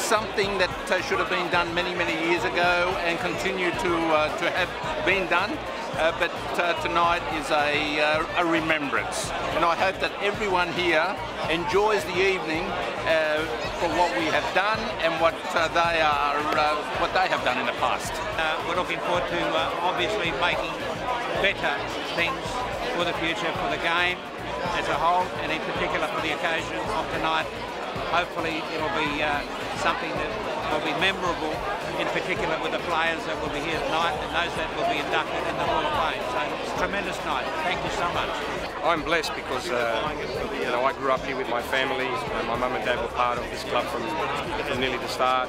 something that should have been done many, many years ago and continue to have been done. But tonight is a remembrance, and I hope that everyone here enjoys the evening for what we have done and what they have done in the past. We're looking forward to obviously making better things for the future, for the game as a whole, and in particular for the occasion of tonight. Hopefully it'll be something that will be memorable, in particular with the players that will be here tonight and those that will be inducted in the Hall of Fame. So it's a tremendous night. Thank you so much. I'm blessed because I grew up here with my family. My mum and dad were part of this club from nearly the start.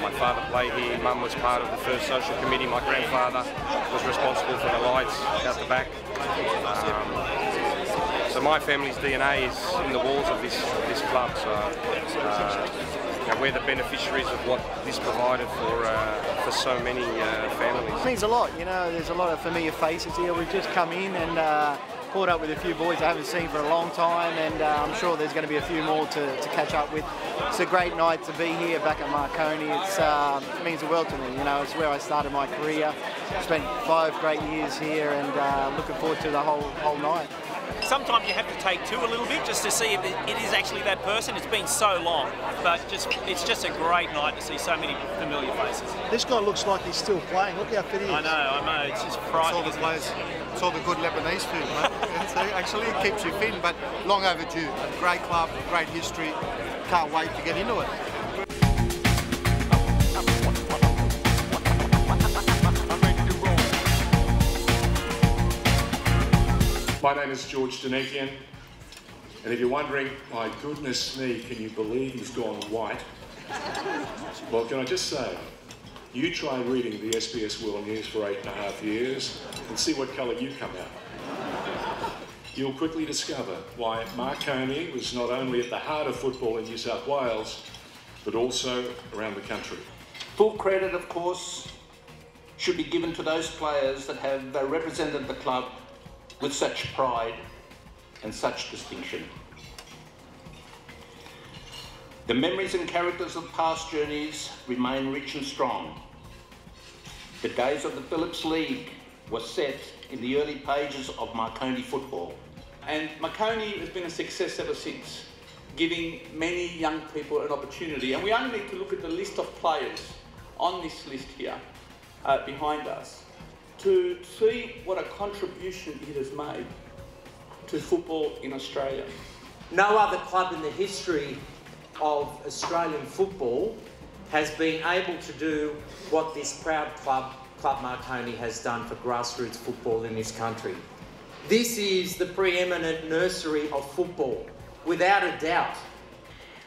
My father played here, Mum was part of the first social committee, my grandfather was responsible for the lights out the back. So my family's DNA is in the walls of this club. So we're the beneficiaries of what this provided for so many families. It means a lot, you know. There's a lot of familiar faces here. We've just come in and caught up with a few boys I haven't seen for a long time, and I'm sure there's going to be a few more to catch up with. It's a great night to be here back at Marconi. It means the world to me. You know, it's where I started my career. Spent 5 great years here, and looking forward to the whole night. Sometimes you have to take two a little bit just to see if it is actually that person. It's been so long, but it's just a great night to see so many familiar faces. This guy looks like he's still playing. Look how fit he is. I know. It's just frightening. It's all the players. It's all the good Lebanese food, mate. Actually, it keeps you fit, but long overdue. Great club, great history. Can't wait to get into it. My name is George Danekian, and if you're wondering, my goodness me, can you believe he's gone white? Well, can I just say, you try reading the SBS World News for 8.5 years and see what colour you come out. You'll quickly discover why Marconi was not only at the heart of football in New South Wales, but also around the country. Full credit, of course, should be given to those players that have represented the club with such pride and such distinction. The memories and characters of past journeys remain rich and strong. The days of the Phillips League were set in the early pages of Marconi football. And Marconi has been a success ever since, giving many young people an opportunity. And we only need to look at the list of players on this list here, behind us, to see what a contribution it has made to football in Australia. No other club in the history of Australian football has been able to do what this proud club, Club Marconi, has done for grassroots football in this country. This is the preeminent nursery of football, without a doubt.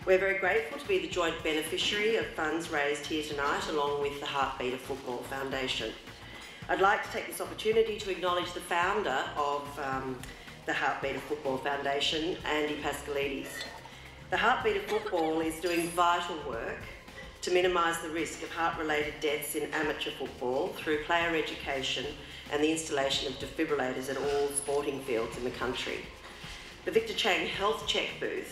We're very grateful to be the joint beneficiary of funds raised here tonight, along with the Heartbeat of Football Foundation. I'd like to take this opportunity to acknowledge the founder of the Heartbeat of Football Foundation, Andy Pascalides. The Heartbeat of Football is doing vital work to minimise the risk of heart-related deaths in amateur football through player education and the installation of defibrillators at all sporting fields in the country. The Victor Chang Health Check booth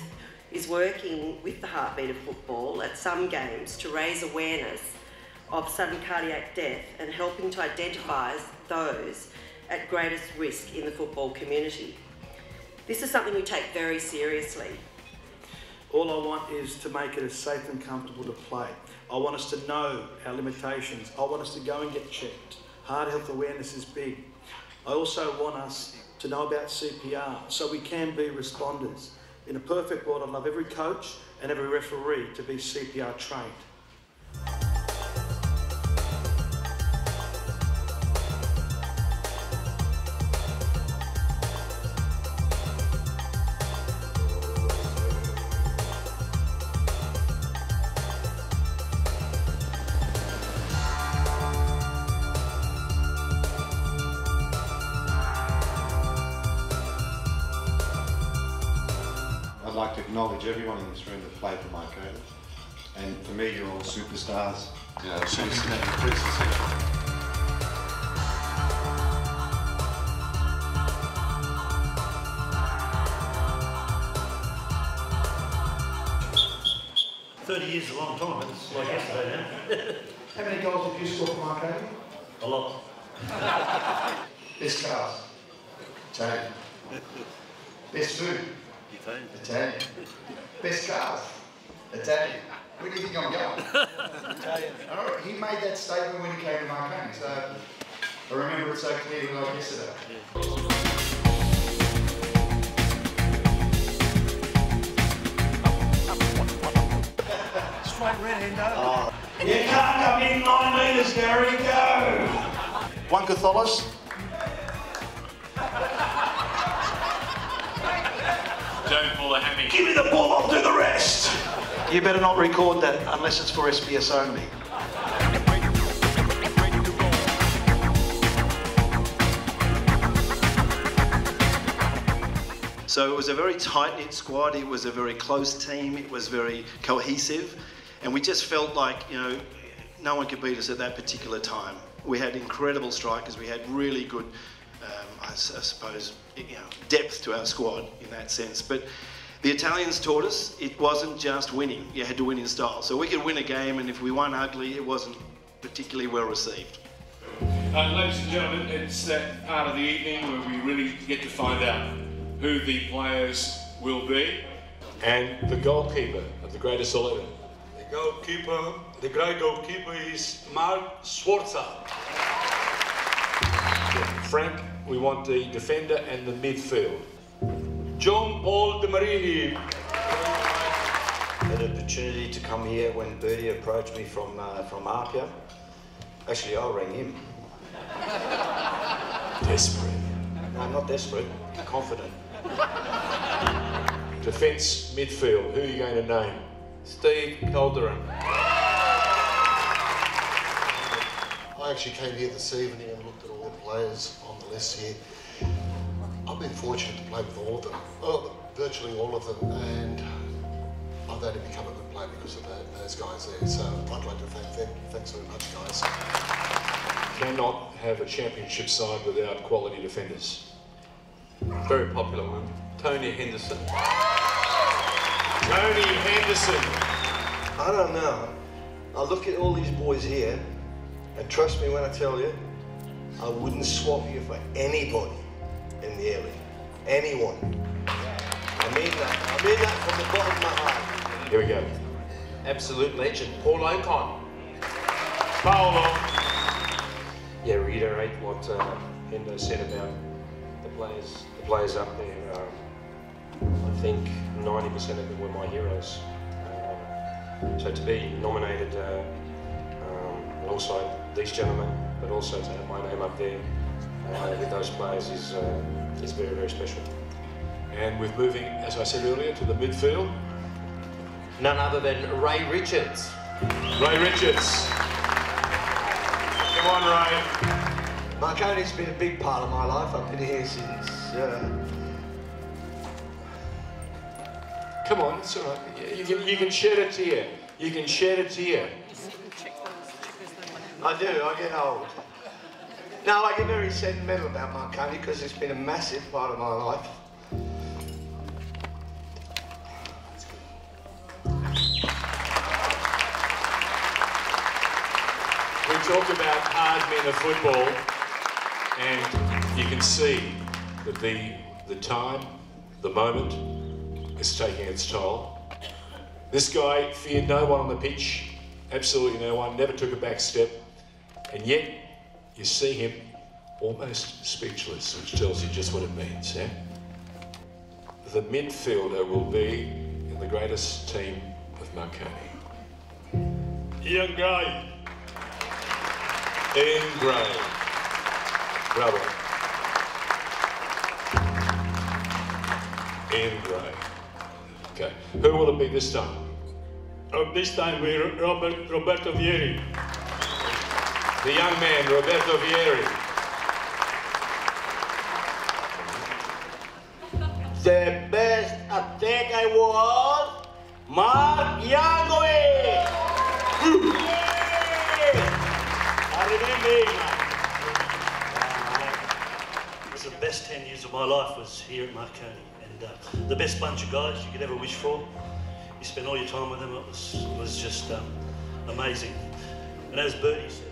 is working with the Heartbeat of Football at some games to raise awareness of sudden cardiac death and helping to identify those at greatest risk in the football community. This is something we take very seriously. All I want is to make it as safe and comfortable to play. I want us to know our limitations. I want us to go and get checked. Heart health awareness is big. I also want us to know about CPR so we can be responders. In a perfect world, I'd love every coach and every referee to be CPR trained. I'd like to acknowledge everyone in this room that played for Marconi, and for me, you're all superstars. Yeah, superstars. years is a long time, it's like yesterday now. How many goals have you scored for Marconi? A lot. Best cars? Italian. Best food? Italian. Best cars? Italian. Where do you think I'm going? Italian. All right, he made that statement when he came to Marconi, so I remember it so clearly like yesterday. Straight red endo. Oh. You can't come in 9 metres, Gary, go! One Catholis. Don't pull a hammy. Give me the ball, I'll do the rest! You better not record that unless it's for SBS only. So it was a very tight-knit squad, it was a very close team, it was very cohesive, and we just felt like, you know, no one could beat us at that particular time. We had incredible strikers, we had really good, I suppose, you know, depth to our squad in that sense. But the Italians taught us it wasn't just winning, you had to win in style. So we could win a game, and if we won ugly, it wasn't particularly well received. Ladies and gentlemen, it's that part of the evening where we really get to find out who the players will be. And the goalkeeper of the greatest 11. The great goalkeeper is Mark Sforza. Frank, we want the defender and the midfield. John Paul De Marini. I had an opportunity to come here when Bertie approached me from Apia. Actually, I rang him. Desperate. No, not desperate, confident. Defence, midfield, who are you going to name? Steve Calderon. I actually came here this evening and looked at all the players on the list here. I've been fortunate to play with all of them, virtually all of them, and I've only become a good player because of those guys there. So I'd like to thank them. Thanks very much, guys. Cannot have a championship side without quality defenders. Very popular one. Tony Henderson. Tony Henderson. I don't know. I look at all these boys here, and trust me when I tell you, I wouldn't swap you for anybody in the area. Anyone. I mean that. I mean that from the bottom of my heart. Here we go. Absolute legend, Paul Ocon. Paolo. Yeah, reiterate what Hendo said about the players up there. I think 90% of them were my heroes. So to be nominated alongside these gentlemen, but also to have my name up there with those players is very, very special. And we're moving, as I said earlier, to the midfield. None other than Ray Richards. Ray Richards. Come on, Ray. Marconi's been a big part of my life. I've been here since... Come on, it's all right. You can shed a tear. You can shed a tear. I do, I get old. No, I get very sentimental about Marconi because it's been a massive part of my life. We talked about hard men of football, and you can see that the time, the moment, is taking its toll. This guy feared no one on the pitch, absolutely no one, never took a back step, and yet you see him almost speechless, which tells you just what it means, yeah? The midfielder will be in the greatest team of Marconi. Ian Gray. Ian Gray. Bravo. Ian Gray. Okay. Who will it be this time? This time we're Roberto Vieri. The young man, Roberto Vieri. The best attacker was Mark Yangoe. I remember him. It was the best 10 years of my life was here at Marconi, and the best bunch of guys you could ever wish for. you spend all your time with them. It was just amazing. And as Bertie said,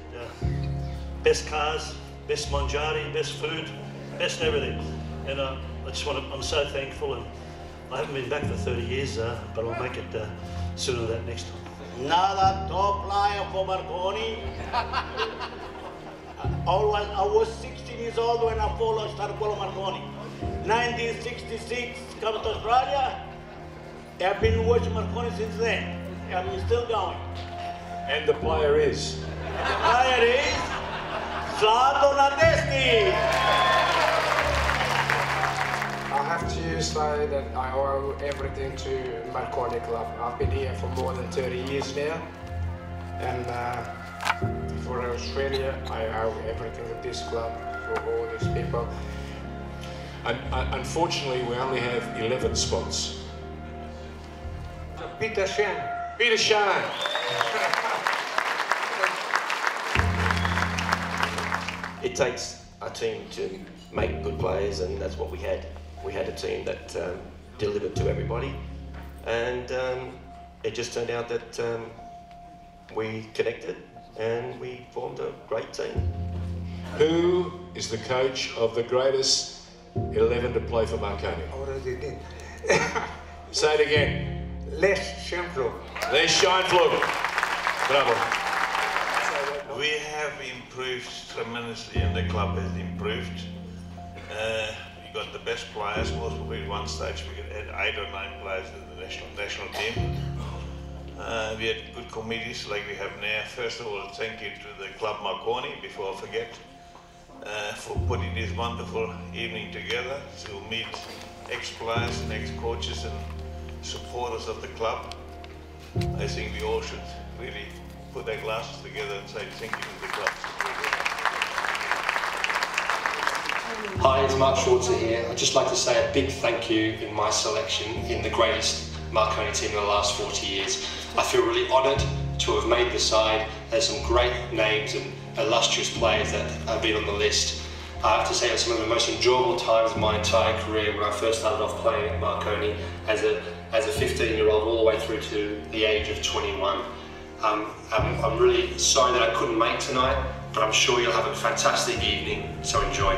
best cars, best mangiare, best food, best everything. And I'm so thankful, and I haven't been back for 30 years, but I'll make it sooner than that next time. Another top player for Marconi. I was 16 years old when I started following Marconi. 1966, come to Australia. I've been watching Marconi since then. I'm still going. And the player is? The player is Nadesti. I have to say that I owe everything to Marconi Club. I've been here for more than 30 years now, and for Australia, I owe everything to this club, for all these people. Unfortunately, we only have 11 spots. Peter Shane. Peter Shane. It takes a team to make good players, and that's what we had. We had a team that delivered to everybody, and it just turned out that we connected and we formed a great team. Who is the coach of the greatest 11 to play for Marconi? Already did. Say it again. Les Scheinflug. Les Scheinflug. Bravo. We have improved tremendously, and the club has improved. We got the best players. Most probably at one stage we had 8 or 9 players in the national team. We had good committees like we have now. First of all, thank you to the Club Marconi, before I forget, for putting this wonderful evening together to meet ex-players and ex-coaches and supporters of the club. I think we all should really put our glasses together and say thank you to the club. Hi, it's Mark Schwarzer here. I'd just like to say a big thank you in my selection in the greatest Marconi team in the last 40 years. I feel really honoured to have made the side. There's some great names and illustrious players that have been on the list. I have to say it's some of the most enjoyable times of my entire career, when I first started off playing at Marconi as a 15-year-old all the way through to the age of 21. I'm really sorry that I couldn't make tonight, but I'm sure you'll have a fantastic evening, so enjoy.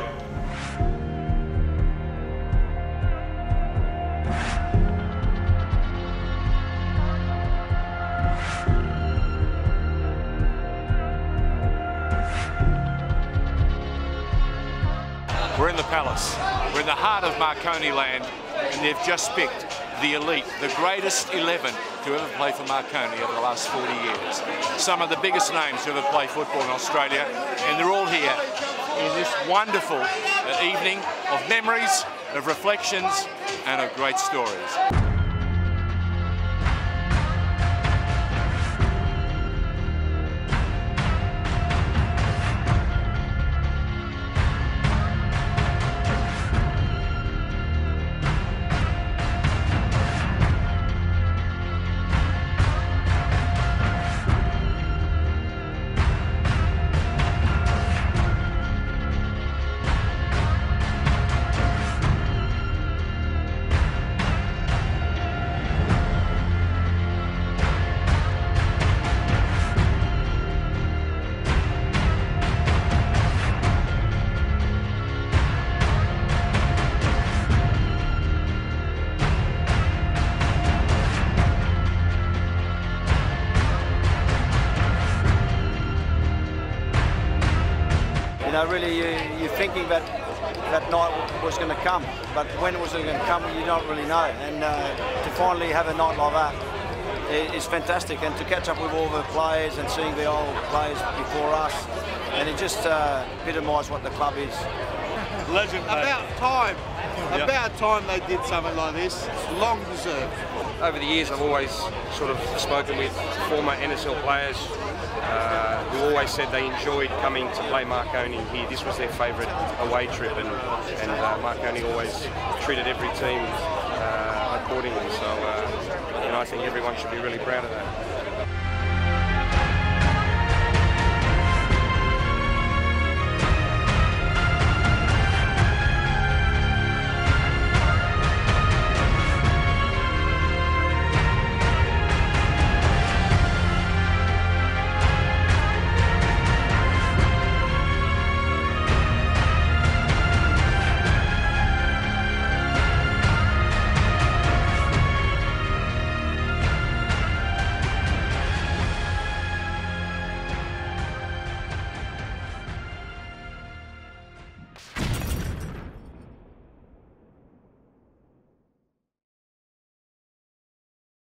We're in the Palace. We're in the heart of Marconi land, and they've just picked the elite, the greatest 11 to ever play for Marconi over the last 40 years. Some of the biggest names to ever play football in Australia, and they're all here in this wonderful evening of memories, of reflections, and of great stories. Really, you're thinking that that night was going to come, but when it was going to come, you don't really know. And to finally have a night like that is fantastic, and to catch up with all the players and seeing the old players before us, and it just epitomised what the club is. Legend. About time they did something like this. It's long deserved. Over the years, I've always sort of spoken with former NSL players who always said they enjoyed coming to play Marconi here. This was their favourite away trip, and Marconi always treated every team accordingly. So, I think everyone should be really proud of that.